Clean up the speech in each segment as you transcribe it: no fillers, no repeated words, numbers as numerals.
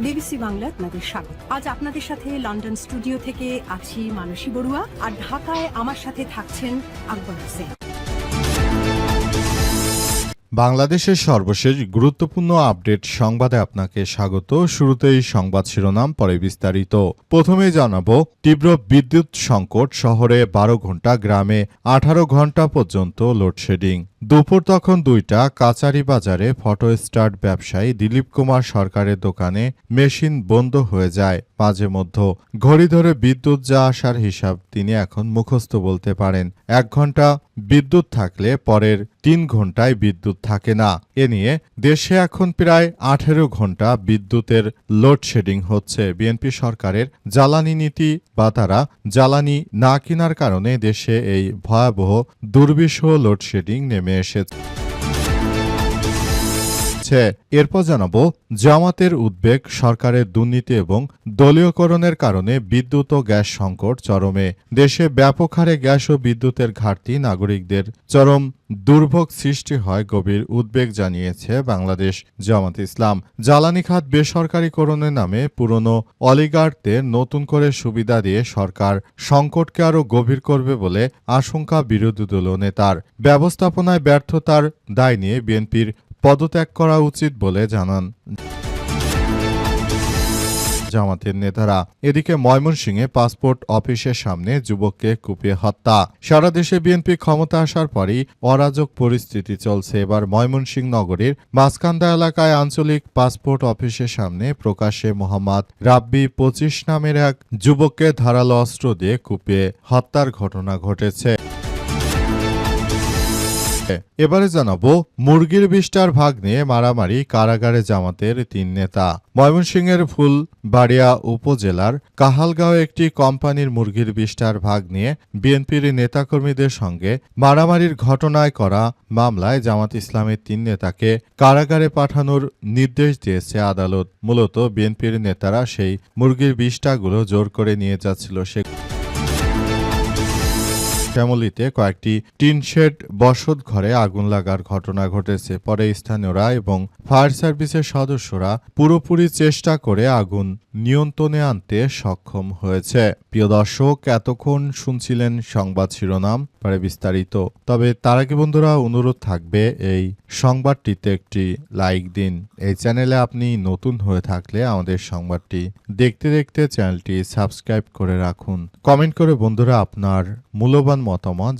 BBC Bangla আপনাদের স্বাগত। আজ আপনাদের সাথে লন্ডন স্টুডিও থেকে আছি মানসী বড়ুয়া, আর ঢাকায় আমার সাথে থাকছেন আকবর হোসেন। বাংলাদেশের সর্বশেষ গুরুত্বপূর্ণ আপডেট সংবাদে আপনাকে স্বাগত। শুরুতেই সংবাদ শিরোনাম, পরে বিস্তারিত। প্রথমেই জানাবো, তীব্র বিদ্যুৎ সংকট, শহরে 12 ঘন্টা, গ্রামে 18 ঘন্টা পর্যন্ত লোডশেডিং। দুপুর তখন 2টা, কাচারি বাজারে ফটো স্টার্ট ব্যবসায়ী দিলীপ কুমার সরকারের দোকানে মেশিন বন্ধ হয়ে যায় মাঝে মধ্যে। ঘড়ি ধরে বিদ্যুৎ যা আসার হিসাব তিনি এখন মুখস্থ বলতে পারেন। 1 ঘন্টা বিদ্যুৎ থাকলে পরের 3 ঘন্টায় বিদ্যুৎ থাকে না। এ নিয়ে দেশে এখন প্রায় 18 ঘন্টা বিদ্যুতের লোডশেডিং হচ্ছে। বিএনপি সরকারের জ্বালানি নীতি বা তারা জ্বালানি না কেনার কারণে দেশে এই ভয়াবহ দুর্বিষহ লোডশেডিং নেমে এসেছে। এরপর জানাবো, জামাতের উদ্বেগ, সরকারের দুর্নীতি এবং দলীয়করণের কারণে বিদ্যুৎ ও গ্যাস সংকট চরমে। দেশে ব্যাপক হারে গ্যাস ও বিদ্যুতের ঘাটতি নাগরিকদের চরম দুর্ভোগ সৃষ্টি হয়, গভীর উদ্বেগ জানিয়েছে বাংলাদেশ জামাত ইসলাম। জ্বালানি খাত বেসরকারীকরণের নামে পুরনো অলিগার্ডদের নতুন করে সুবিধা দিয়ে সরকার সংকটকে আরও গভীর করবে বলে আশঙ্কা বিরোধী দলনেতার। ব্যবস্থাপনায় ব্যর্থতার দায় নিয়ে বিএনপির পদত্যাগ করা উচিত বলে জানান জামাতের নেতারা। এদিকে ময়মনসিংহে পাসপোর্ট অফিসের সামনে যুবককে কুপিয়ে হত্যা। সারা দেশে বিএনপি ক্ষমতা আসার পরই অরাজক পরিস্থিতি চলছে। এবার ময়মনসিংহ নগরীর মাঝকান্দা এলাকায় আঞ্চলিক পাসপোর্ট অফিসের সামনে প্রকাশ্যে মোহাম্মদ রাব্বি 25 নামের এক যুবককে ধারালো অস্ত্র দিয়ে কুপিয়ে হত্যার ঘটনা ঘটেছে। এবারে জানাবো, মুরগির বিষ্টার ভাগ নিয়ে মারামারি, কারাগারে জামাতের 3 নেতা। ময়মনসিংহের ফুলবাড়িয়া উপজেলার কাহালগাঁও একটি কোম্পানির মুরগির বিষ্টার ভাগ নিয়ে বিএনপির নেতাকর্মীদের সঙ্গে মারামারির ঘটনায় করা মামলায় জামাত ইসলামের 3 নেতাকে কারাগারে পাঠানোর নির্দেশ দিয়েছে আদালত। মূলত বিএনপির নেতারা সেই মুরগির বিষ্টাগুলো জোর করে নিয়ে যাচ্ছিল। শ্যামলীতে কয়েকটি টিনশেড বসত ঘরে আগুন লাগার ঘটনা ঘটেছে। পরে স্থানীয়রা এবং ফায়ার সার্ভিসের সদস্যরা পুরোপুরি চেষ্টা করে আগুন নিয়ন্ত্রণে আনতে সক্ষম হয়েছে। প্রিয় দর্শক, এতক্ষণ শুনছিলেন সংবাদ শিরোনাম, পরে বিস্তারিত। তবে তার আগে বন্ধুরা, অনুরোধ থাকবে এই সংবাদটিতে একটি লাইক দিন। এই চ্যানেলে আপনি নতুন হয়ে থাকলে আমাদের সংবাদটি দেখতে দেখতে চ্যানেলটি সাবস্ক্রাইব করে রাখুন। কমেন্ট করে বন্ধুরা আপনার মূল্যবান মতামত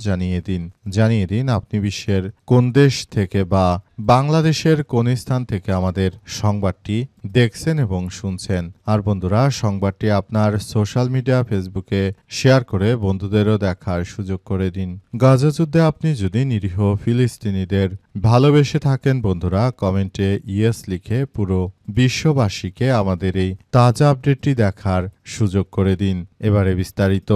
জানিয়ে দিন আপনি বিশ্বের কোন দেশ থেকে বা বাংলাদেশের কোন স্থান থেকে আমাদের সংবাদটি দেখছেন এবং শুনছেন। আর বন্ধুরা, সংবাদটি আপনার সোশ্যাল মিডিয়া ফেসবুকে শেয়ার করে বন্ধুদেরও দেখার সুযোগ করে দিন। গাজা যুদ্ধে আপনি যদি নিরীহ ফিলিস্তিনিদের ভালোবেসে থাকেন বন্ধুরা, কমেন্টে ইয়েস লিখে পুরো বিশ্ববাসীকে আমাদের এই তাজা আপডেটটি দেখার সুযোগ করে দিন। এবারে বিস্তারিত।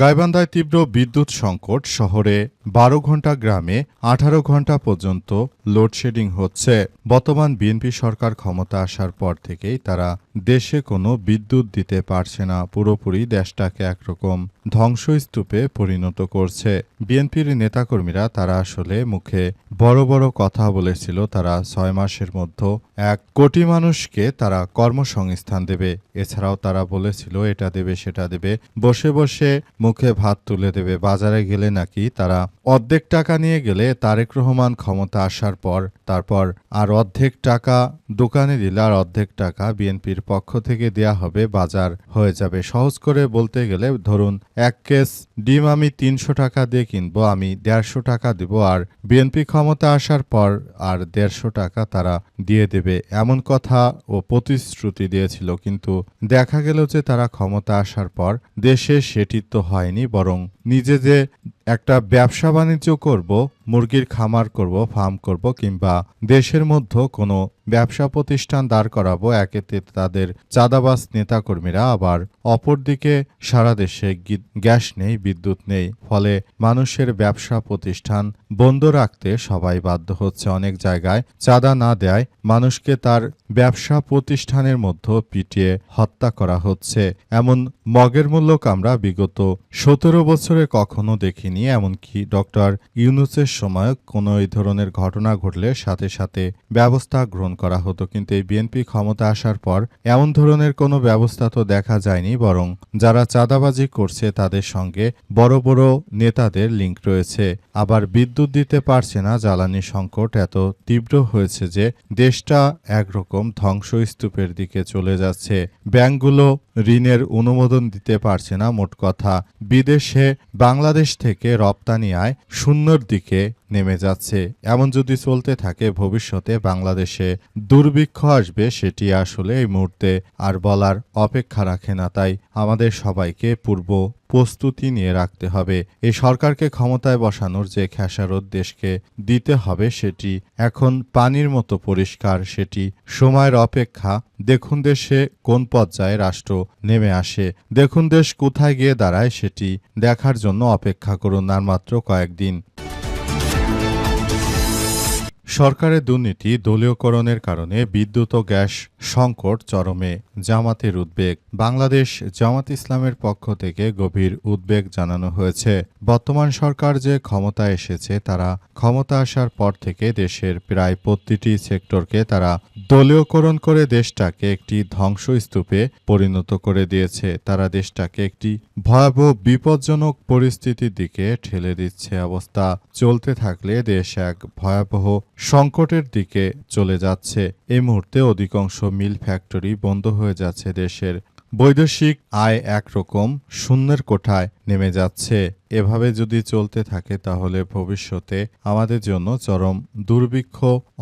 গাইবান্ধায় তীব্র বিদ্যুৎ সংকট, শহরে 12 ঘন্টা, গ্রামে 18 ঘন্টা পর্যন্ত লোডশেডিং হচ্ছে। বর্তমান বিএনপি সরকার ক্ষমতা আসার পর থেকেই তারা দেশে কোনো বিদ্যুৎ দিতে পারছে না। পুরোপুরি দেশটাকে একরকম ধ্বংসস্তূপে পরিণত করছে। বিএনপির নেতাকর্মীরা তারা আসলে মুখে বড় বড় কথা বলেছিল, তারা 6 মাসের মধ্যে 1 কোটি মানুষকে তারা কর্মসংস্থান দেবে। এছাড়াও তারা বলেছিল এটা দেবে সেটা দেবে, বসে বসে মুখে ভাত তুলে দেবে। বাজারে গেলে নাকি তারা অর্ধেক টাকা নিয়ে গেলে তারেক রহমান ক্ষমতা আসার পর তারপর আর অর্ধেক টাকা দোকানে দিলে আর অর্ধেক টাকা বিএনপির পক্ষ থেকে দেয়া হবে, বাজার হয়ে যাবে। সহজ করে বলতে গেলে ধরুন 1 কেস ডিম আমি 300 টাকা দিয়ে কিনবো, আমি 150 টাকা দেব, আর বিএনপি ক্ষমতা আসার পর আর 150 টাকা তারা দিয়ে দেবে, এমন কথা ও প্রতিশ্রুতি দিয়েছিল। কিন্তু দেখা গেল যে তারা ক্ষমতা আসার পর দেশে সেটি তো হয়নি, বরং নিজে যে একটা ব্যবসা বাণিজ্য করব, মুরগির খামার করব, ফার্ম করব, কিংবা দেশের মধ্যে কোনো ব্যবসা প্রতিষ্ঠান দাঁড় করাবো, একেতে তাদের চাঁদাবাজ নেতাকর্মীরা, আবার অপরদিকে সারা দেশে গ্যাস নেই, বিদ্যুৎ নেই। ফলে মানুষের ব্যবসা প্রতিষ্ঠান বন্ধ রাখতে সবাই বাধ্য হচ্ছে। অনেক জায়গায় চাঁদা না দেয় মানুষকে তার ব্যবসা প্রতিষ্ঠানের মধ্যে পিটিয়ে হত্যা করা হচ্ছে। এমন মগের মূল্যক আমরা বিগত 17 বছরে কখনো দেখিনি। এমনকি ডক্টর ইউনূসের সময় কোনো এই ধরনের ঘটনা ঘটলে সাথে সাথে ব্যবস্থা গ্রহণ করা হতো, কিন্তু এই বিএনপি ক্ষমতা আসার পর এমন ধরনের কোনো ব্যবস্থা তো দেখা যায়নি, বরং যারা চাঁদাবাজি করছে তাদের সঙ্গে বড় বড় নেতাদের লিঙ্ক রয়েছে। আবার বিদ্যুৎ দিতে পারছে না, জ্বালানি সংকট এত তীব্র হয়েছে যে দেশটা একরকম ধ্বংসস্তূপের দিকে চলে যাচ্ছে। ব্যাংকগুলো ঋণের অনুমোদন দিতে পারছে না। মোট কথা, বিদেশে বাংলাদেশ থেকে রপ্তানি আয় শূন্যর দিকে নেমে যাচ্ছে। এমন যদি চলতে থাকে ভবিষ্যতে বাংলাদেশে দুর্ভিক্ষ আসবে, সেটি আসলে এই মুহূর্তে আর বলার অপেক্ষা রাখে না। তাই আমাদের সবাইকে পূর্ব প্রস্তুতি নিয়ে রাখতে হবে। এই সরকারকে ক্ষমতায় বসানোর যে খেসারত দেশকে দিতে হবে সেটি এখন পানির মতো পরিষ্কার, সেটি সময়ের অপেক্ষা। দেখুন দেশে কোন পর্যায়ে রাষ্ট্র নেমে আসে, দেখুন দেশ কোথায় গিয়ে দাঁড়ায়, সেটি দেখার জন্য অপেক্ষা করুন আর মাত্র কয়েকদিন। সরকারের দুর্নীতি, দলীয়করণের কারণে বিদ্যুৎ ও গ্যাস সংকট চরমে, জামাতের উদ্বেগ। বাংলাদেশ জামাত ইসলামের পক্ষ থেকে গভীর উদ্বেগ জানানো হয়েছে। বর্তমান সরকার যে ক্ষমতায় এসেছে, তারা ক্ষমতা আসার পর থেকে দেশের প্রায় প্রতিটি সেক্টরকে তারা দলীয়করণ করে দেশটাকে একটি ধ্বংসস্তূপে পরিণত করে দিয়েছে। তারা দেশটাকে একটি ভয়াবহ বিপজ্জনক পরিস্থিতির দিকে ঠেলে দিচ্ছে। অবস্থা চলতে থাকলে দেশ এক ভয়াবহ সংকটের দিকে চলে যাচ্ছে। এই মুহূর্তে অধিকাংশ মিল ফ্যাক্টরি বন্ধ হয়ে যাচ্ছে। দেশের বৈদেশিক আয় একরকম শূন্যের কোঠায় নেমে যাচ্ছে। এভাবে যদি চলতে থাকে তাহলে ভবিষ্যতে আমাদের জন্য চরম দুর্ভিক্ষ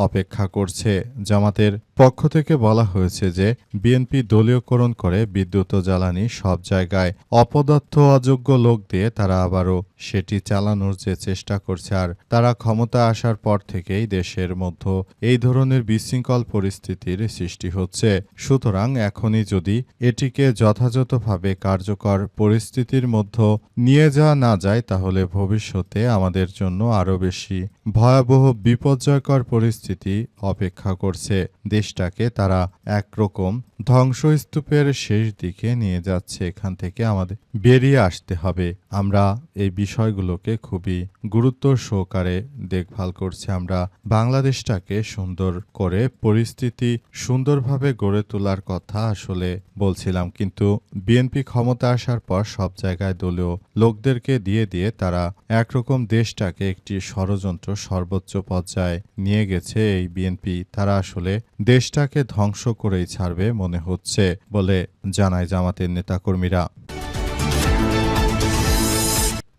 অপেক্ষা করছে। জামাতের পক্ষ থেকে বলা হয়েছে যে বিএনপি দলীয়করণ করে বিদ্যুৎ ও জ্বালানি সব জায়গায় অপদার্থ অযোগ্য লোক দিয়ে তারা আবারও সেটি চালানোর যে চেষ্টা করছে। আর তারা ক্ষমতা আসার পর থেকেই দেশের মধ্যে এই ধরনের বিশৃঙ্খল পরিস্থিতির সৃষ্টি হচ্ছে। সুতরাং এখনই যদি এটিকে যথাযথভাবে কার্যকর পরিস্থিতির মধ্যে নিয়ে যাওয়া না যায় তাহলে ভবিষ্যতে আমাদের জন্য আরও বেশি ভয়াবহ বিপর্যয়কর পরিস্থিতি অপেক্ষা করছে। দেশটাকে তারা একরকম ধ্বংসস্তূপের শেষ দিকে নিয়ে যাচ্ছে। এখান থেকে আমাদের বেরিয়ে আসতে হবে। আমরা এই বিষয়গুলোকে খুবই গুরুত্ব সহকারে দেখভাল করছি। আমরা বাংলাদেশটাকে সুন্দর করে পরিস্থিতি সুন্দরভাবে গড়ে তোলার কথা আসলে বলছিলাম, কিন্তু বিএনপি ক্ষমতা আসার পর সব জায়গায় দলীয় লোকদেরকে দিয়ে তারা একরকম দেশটাকে একটি ষড়যন্ত্র সর্বোচ্চ পর্যায়ে নিয়ে গেছে। এই বিএনপি তারা আসলে দেশটাকে ধ্বংস করেই ছাড়বে মনে হচ্ছে বলে জানায় জামাতের নেতাকর্মীরা।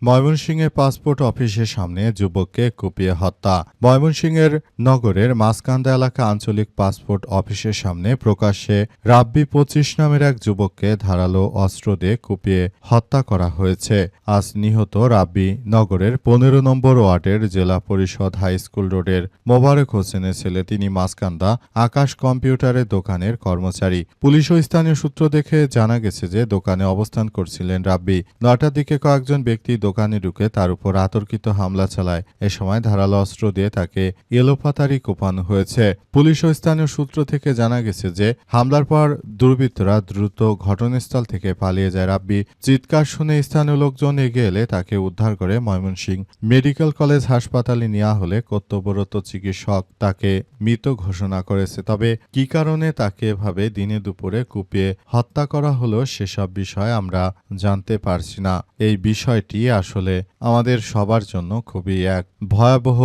ময়মনসিংহে পাসপোর্ট অফিসের সামনে যুবককে কুপিয়ে হত্যা। ময়মনসিংহের নগরের মাসকান্দা এলাকা আঞ্চলিক পাসপোর্ট অফিসের সামনে প্রকাশ্যে রাব্বি 25 নামের এক যুবককে ধারালো অস্ত্র দিয়ে কুপিয়ে হত্যা করা হয়েছে। আজ নিহত রাব্বি নগরের 15 নম্বর ওয়ার্ডের জেলা পরিষদ হাই স্কুল রোডের মোবারক হোসেনের ছেলে। তিনি মাসকান্দা আকাশ কম্পিউটারের দোকানের কর্মচারী। পুলিশ ও স্থানীয় সূত্র দেখে জানা গেছে যে দোকানে অবস্থান করছিলেন রাব্বি। 9টার দিকে কয়েকজন ব্যক্তি দোকানে ঢুকে তার উপর আতর্কিত হামলা চালায়। এ সময় ধারালো অস্ত্র দিয়ে তাকে এলোপাতাড়ি কোপানো হয়েছে। পুলিশ ও স্থানীয় সূত্র থেকে জানা গেছে যে হামলার পর দুর্বৃত্তরা দ্রুত ঘটনাস্থল থেকে পালিয়ে যায়। রাব্বি চিৎকার শুনে স্থানীয় লোকজন এগিয়ে এলে তাকে উদ্ধার করে ময়মনসিংহ মেডিকেল কলেজ হাসপাতালে নেওয়া হলে কর্তব্যরত চিকিৎসক তাকে মৃত ঘোষণা করেছে। তবে কি কারণে তাকে এভাবে দিনে দুপুরে কুপিয়ে হত্যা করা হলো সেসব বিষয় আমরা জানতে পারছি না। এই বিষয়টি আসলে আমাদের সবার জন্য খুবই এক ভয়াবহ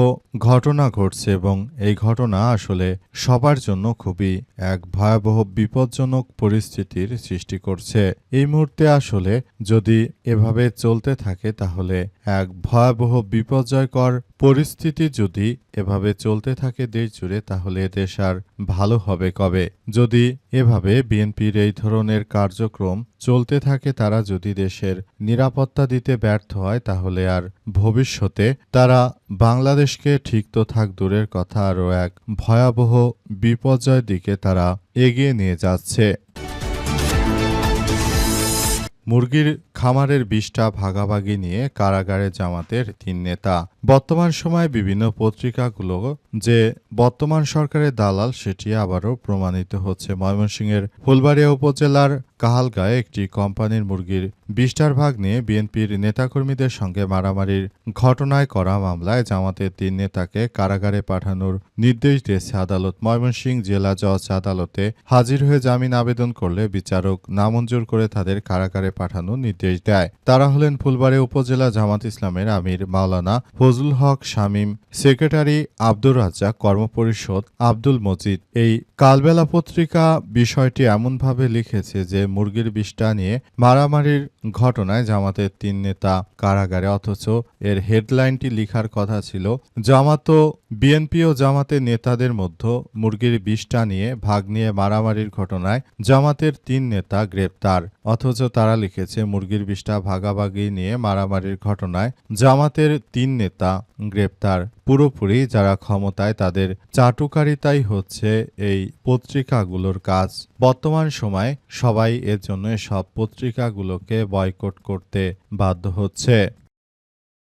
ঘটনা ঘটছে এবং এই ঘটনা আসলে সবার জন্য খুবই এক ভয়াবহ বিপজ্জনক পরিস্থিতির সৃষ্টি করছে। এই মুহূর্তে আসলে যদি এভাবে চলতে থাকে তাহলে এক ভয়াবহ বিপর্যয়কর পরিস্থিতি যদি এভাবে চলতে থাকে দেশ জুড়ে, তাহলে দেশ আর ভালো হবে কবে? যদি এভাবে বিএনপির এই ধরনের কার্যক্রম চলতে থাকে, তারা যদি দেশের নিরাপত্তা দিতে ব্যর্থ হয়, তাহলে আর ভবিষ্যতে তারা বাংলাদেশকে ঠিক তো থাক দূরের কথা আরও এক ভয়াবহ বিপর্যয়ের দিকে তারা এগিয়ে নিয়ে যাচ্ছে। মুরগির খামারের বিষটা ভাগাভাগি নিয়ে কারাগারে জামাতের 3 নেতা। বর্তমান সময়ে বিভিন্ন পত্রিকাগুলো যে বর্তমান সরকারের দালাল সেটি আবারও প্রমাণিত হচ্ছে। ময়মনসিংহের ফুলবাড়িয়া উপজেলার কাহালগাঁয়ে একটি কোম্পানির মুরগির 20টার ভাগ নিয়ে বিএনপির নেতাকর্মীদের সঙ্গে মারামারির ঘটনায় করা মামলায় জামাতের 3 নেতাকে কারাগারে পাঠানোর নির্দেশ দিয়েছে আদালত। ময়মনসিংহ জেলা জজ আদালতে হাজির হয়ে জামিন আবেদন করলে বিচারক নামঞ্জুর করে তাদের কারাগারে পাঠানোর নির্দেশ দেয়। তারা হলেন ফুলবাড়ী উপজেলা জামাত ইসলামের আমির মাওলানা ফজলুল হক শামীম, সেক্রেটারি আব্দুর রাজ্জাক, কর্মপরিষদ আব্দুল মজিদ। এই কালবেলা পত্রিকা বিষয়টি এমনভাবে লিখেছে যে মুরগির 20টা নিয়ে মারামারির ঘটনায় জামাতের 3 নেতা কারাগারে, অথচ এর হেডলাইনটি লিখার কথা ছিল জামাত ও বিএনপি ও জামাতের নেতাদের মধ্যে মুরগির 20টা নিয়ে ভাগ নিয়ে মারামারির ঘটনায় জামাতের 3 নেতা গ্রেপ্তার। অথচ তারা লিখেছে মুরগির 20টা ভাগাভাগি নিয়ে মারামারির ঘটনায় জামাতের 3 নেতা গ্রেপ্তার। পুরোপুরি যারা ক্ষমতায় তাদের চাটুকারিতাই হচ্ছে এই পত্রিকাগুলোর কাজ। বর্তমান সময়ে সবাই এর জন্য সব পত্রিকাগুলোকে বয়কট করতে বাধ্য হচ্ছে।